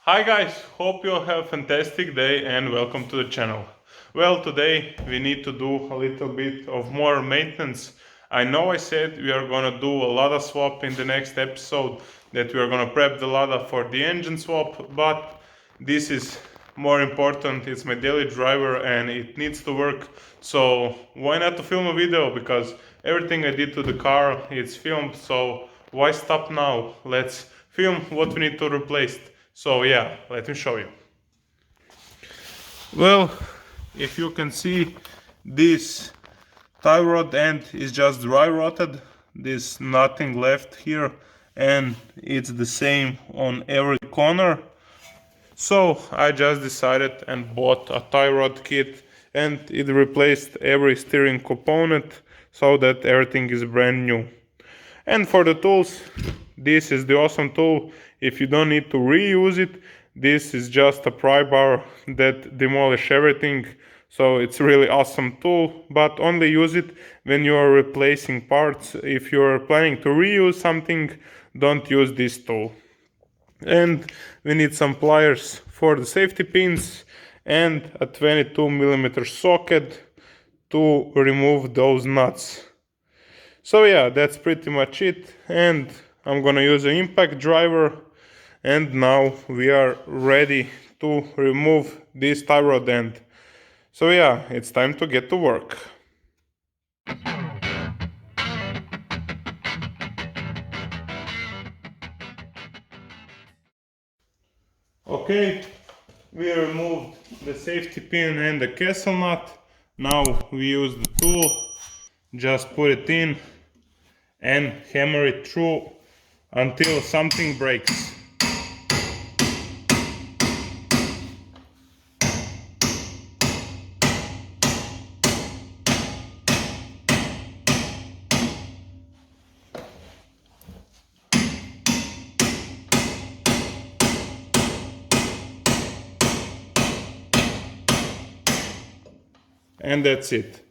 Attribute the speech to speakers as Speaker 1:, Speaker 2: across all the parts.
Speaker 1: Hi guys, hope you have a fantastic day and welcome to the channel. Well, today we need to do a little bit of more maintenance. I know I said we are gonna do a Lada swap in the next episode, that we are gonna prep the Lada for the engine swap, but this is more important. It's my daily driver and it needs to work. So why not to film a video, because everything I did to the car is filmed, so why stop now? Let's film what we need to replace. So yeah, let me show you. Well, if you can see, this tie rod end is just dry rotted. There's nothing left here, and it's the same on every corner. So I just decided and bought a tie rod kit, and it replaced every steering component so that everything is brand new. And for the tools, this is the awesome tool. If you don't need to reuse it, this is just a pry bar that demolish everything. So it's really awesome tool, but only use it when you are replacing parts. If you are planning to reuse something, don't use this tool. And we need some pliers for the safety pins and a 22mm socket to remove those nuts. So yeah, that's pretty much it, and I'm gonna use an impact driver, and now we are ready to remove this tie rod end. So yeah, it's time to get to work. Okay, we removed the safety pin and the castle nut. Now we use the tool, just put it in and hammer it through until something breaks. And that's it.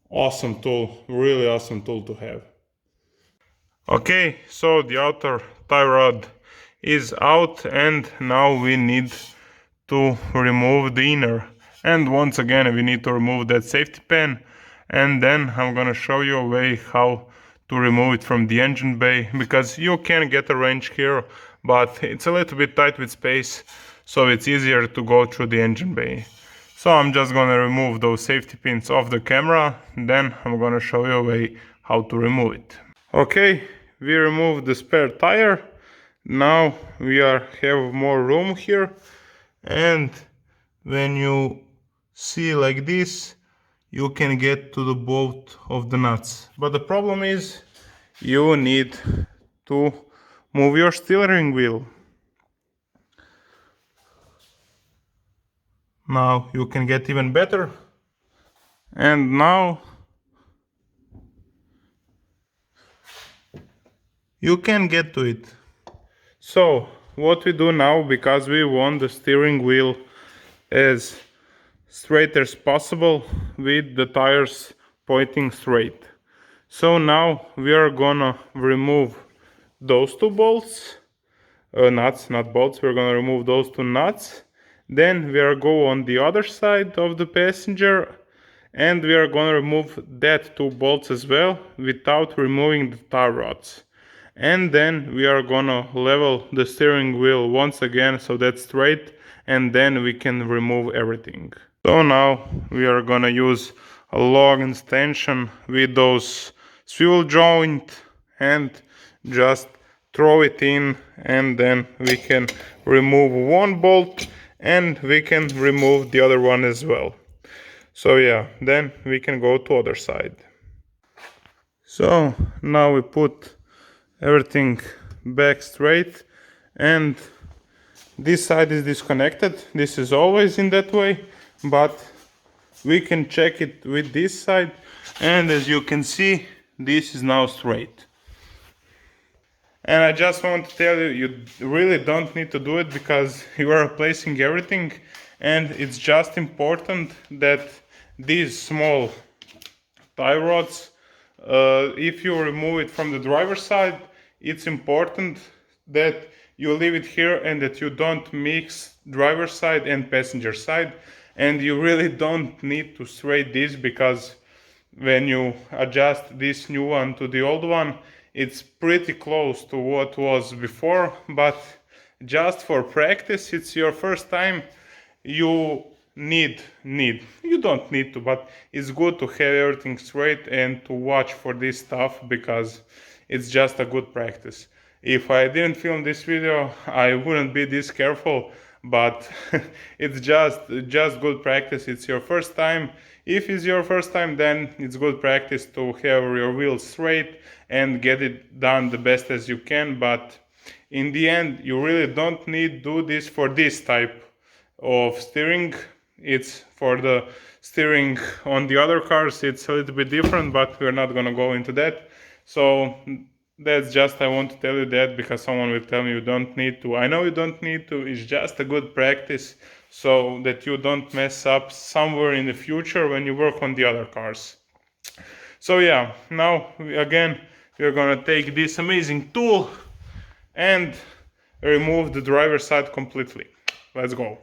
Speaker 1: Awesome tool, really awesome tool to have. Okay, so the outer tie rod is out, and now we need to remove the inner. And once again we need to remove that safety pin, and then I'm gonna show you a way how to remove it from the engine bay, because you can get a wrench here, but it's a little bit tight with space, so it's easier to go through the engine bay. So I'm just gonna remove those safety pins off the camera, then I'm gonna show you a way how to remove it. Okay, we removed the spare tire. Now we have more room here, and when you see like this, you can get to the bolt of the nuts. But the problem is you need to move your steering wheel. Now you can get even better. And now you can get to it. So what we do now, because we want the steering wheel as straight as possible with the tires pointing straight. So now we are gonna remove those two bolts, nuts, not bolts. We're gonna remove those two nuts. Then we are go on the other side of the passenger, and we are gonna remove that two bolts as well without removing the tie rods. And then we are gonna level the steering wheel once again so that's straight, and then we can remove everything. So now we are gonna use a long extension with those swivel joint and just throw it in, and then we can remove one bolt and we can remove the other one as well. So yeah, then we can go to other side. So now we put everything back straight, and this side is disconnected. This is always in that way, but we can check it with this side, and as you can see, this is now straight. And I just want to tell you, you really don't need to do it because you are replacing everything, and it's just important that these small tie rods, if you remove it from the driver's side, it's important that you leave it here and that you don't mix driver side and passenger side, and you really don't need to straight this, because when you adjust this new one to the old one, it's pretty close to what was before. But just for practice, it's your first time, you you don't need to, but it's good to have everything straight and to watch for this stuff, because it's just a good practice. If I didn't film this video, I wouldn't be this careful, but it's just good practice. It's your first time. If it's your first time, then it's good practice to have your wheels straight and get it done the best as you can. But in the end, you really don't need to do this for this type of steering. It's for the steering on the other cars, it's a little bit different, but we're not gonna go into that. So that's just, I want to tell you that, because someone will tell me you don't need to. I know you don't need to, it's just a good practice so that you don't mess up somewhere in the future when you work on the other cars. So yeah, now again we're gonna take this amazing tool and remove the driver's side completely. Let's go.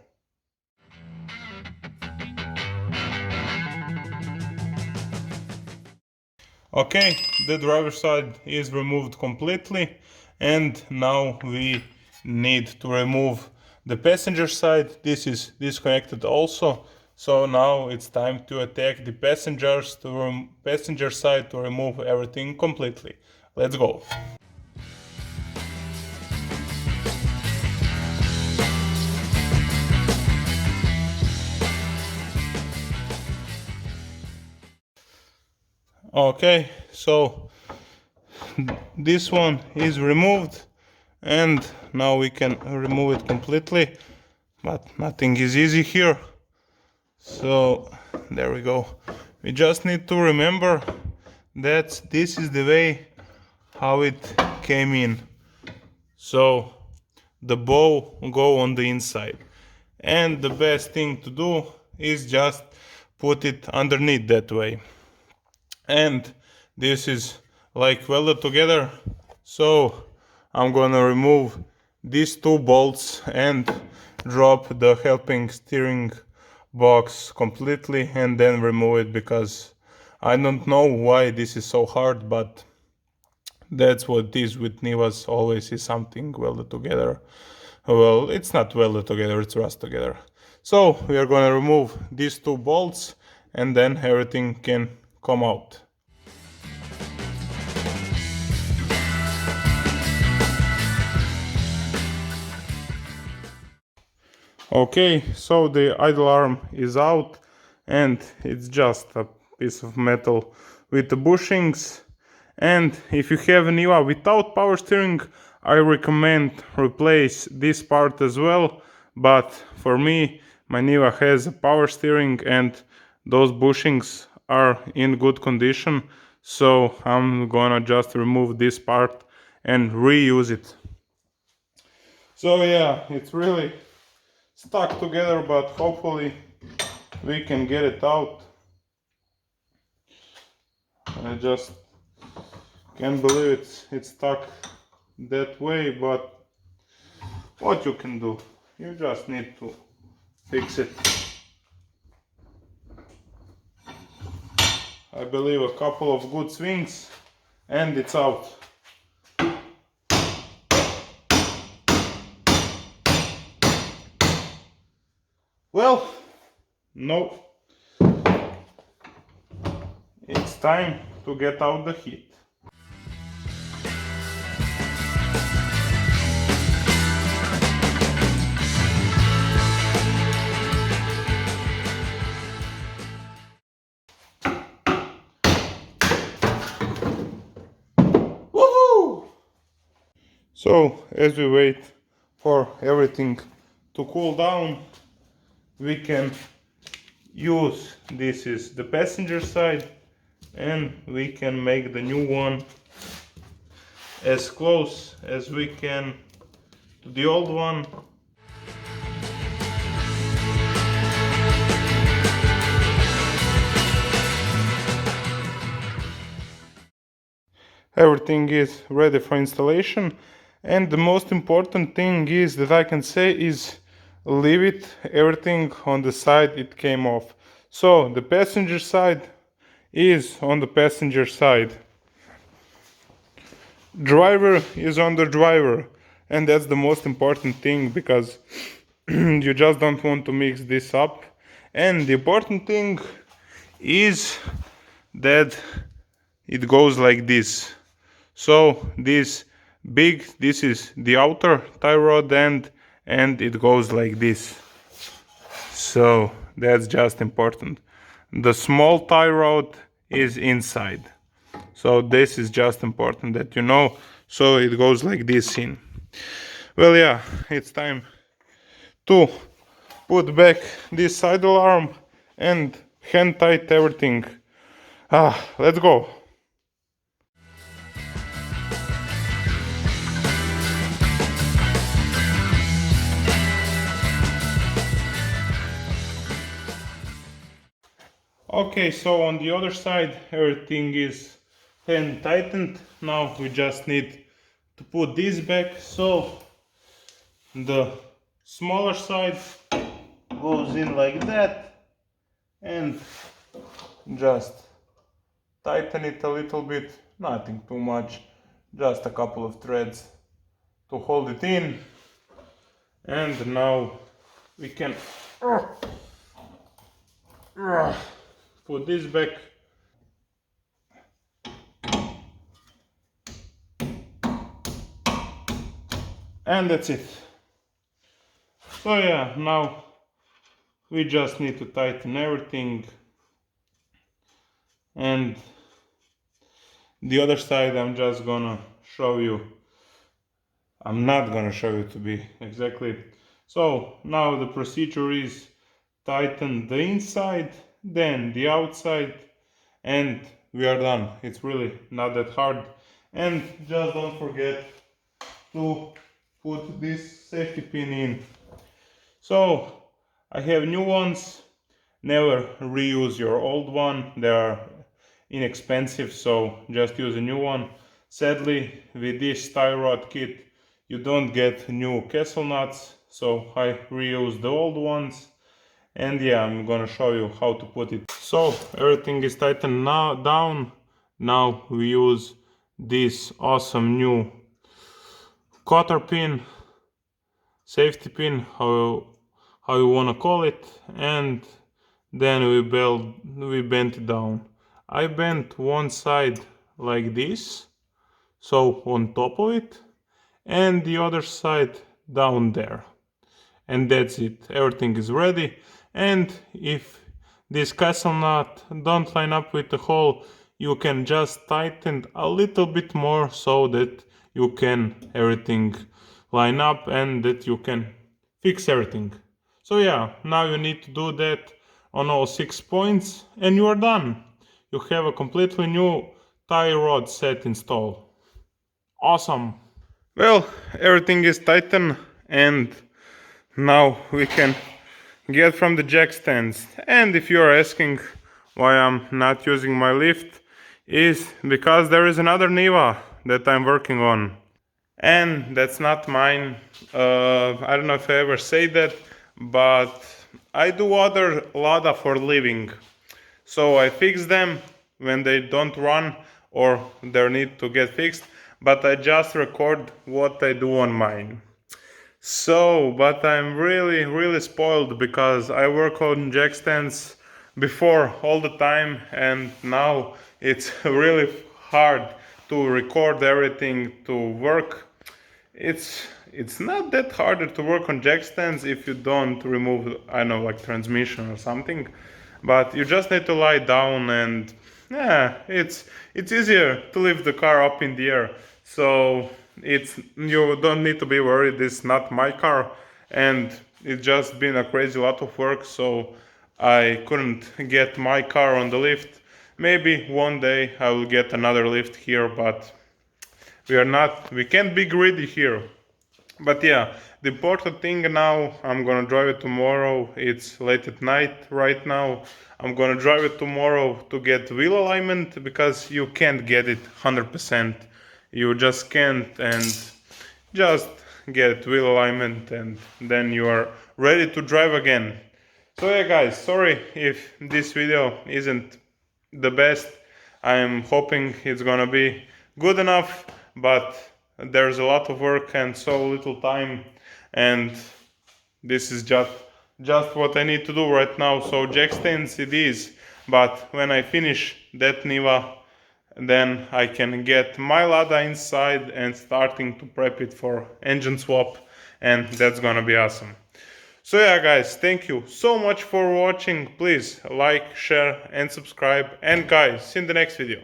Speaker 1: Okay, the driver's side is removed completely, and now we need to remove the passenger side. This is disconnected also, so now it's time to attack the passenger side to remove everything completely. Let's go. Okay, so this one is removed, and now we can remove it completely, but nothing is easy here. So there we go. We just need to remember that this is the way how it came in. So the bow will go on the inside, and the best thing to do is just put it underneath that way. And this is like welded together, so I'm gonna remove these two bolts and drop the helping steering box completely, and then remove it, because I don't know why this is so hard, but that's what it is with Nivas. Always is something welded together. Well, it's not welded together, it's rust together. So we are gonna remove these two bolts, and then everything can come out. Okay, so the idle arm is out, and it's just a piece of metal with the bushings. And if you have an Niva without power steering, I recommend replace this part as well. But for me, my Niva has a power steering and those bushings are in good condition, so I'm gonna just remove this part and reuse it. So yeah, it's really stuck together, but hopefully we can get it out. I just can't believe it's stuck that way, but what you can do, you just need to fix it. I believe a couple of good swings and it's out. Well, no, it's time to get out the heat. Woohoo! So as we wait for everything to cool down, we can use, this is the passenger side, and we can make the new one as close as we can to the old one. Everything is ready for installation, And the most important thing is that I can say is leave it everything on the side it came off. So the passenger side is on the passenger side, driver is on the driver, and that's the most important thing because you just don't want to mix this up. And the important thing is that it goes like this. So this is the outer tie rod end, and it goes like this. So that's just important. The small tie rod is inside. So this is just important that you know. So it goes like this in. Well, yeah, it's time to put back this side alarm and hand tight everything. Let's go. Okay, so on the other side everything is hand tightened. Now we just need to put this back. So the smaller side goes in like that, and just tighten it a little bit, nothing too much, just a couple of threads to hold it in. And now we can put this back. And that's it. So yeah, now we just need to tighten everything. And the other side I'm just gonna show you. I'm not gonna show you to be exactly. So now the procedure is tighten the inside, then the outside, and we are done. It's really not that hard. And just don't forget to put this safety pin in. So I have new ones. Never reuse your old one. They are inexpensive, so just use a new one. Sadly, with this tie rod kit, you don't get new castle nuts, so I reuse the old ones. And yeah, I'm gonna show you how to put it. So everything is tightened now down. Now we use this awesome new cotter pin, safety pin, how you wanna call it, and then we bent it down. I bent one side like this, so on top of it, and the other side down there. And that's it, everything is ready. And if this castle nut don't line up with the hole, you can just tighten a little bit more so that you can everything line up and that you can fix everything. So yeah, now you need to do that on all 6 points and you are done. You have a completely new tie rod set installed. Awesome. Well, everything is tightened and now we can get from the jack stands. And if you are asking why I'm not using my lift, is because there is another Niva that I'm working on. And that's not mine. I don't know if I ever say that, but I do other Lada for living. So I fix them when they don't run or they need to get fixed, but I just record what I do on mine. So, but I'm really spoiled because I work on jack stands before all the time, and now it's really hard to record everything to work. It's not that harder to work on jack stands if you don't remove, I know, like transmission or something, but you just need to lie down and yeah, it's easier to lift the car up in the air. So you don't need to be worried. It's not my car, and it's just been a crazy lot of work. So I couldn't get my car on the lift. Maybe one day I will get another lift here, but we can't be greedy here. But yeah, the important thing now, I'm gonna drive it tomorrow. It's late at night right now. I'm gonna drive it tomorrow to get wheel alignment because you can't get it 100%. You just can't, and just get wheel alignment and then you are ready to drive again. So yeah guys, sorry if this video isn't the best. I'm hoping it's gonna be good enough, but there's a lot of work and so little time, and this is just what I need to do right now. So jack stands it is, but when I finish that Niva, then I can get my Lada inside and starting to prep it for engine swap, and that's gonna be awesome. So yeah guys, thank you so much for watching. Please like, share and subscribe, and guys, see you in the next video.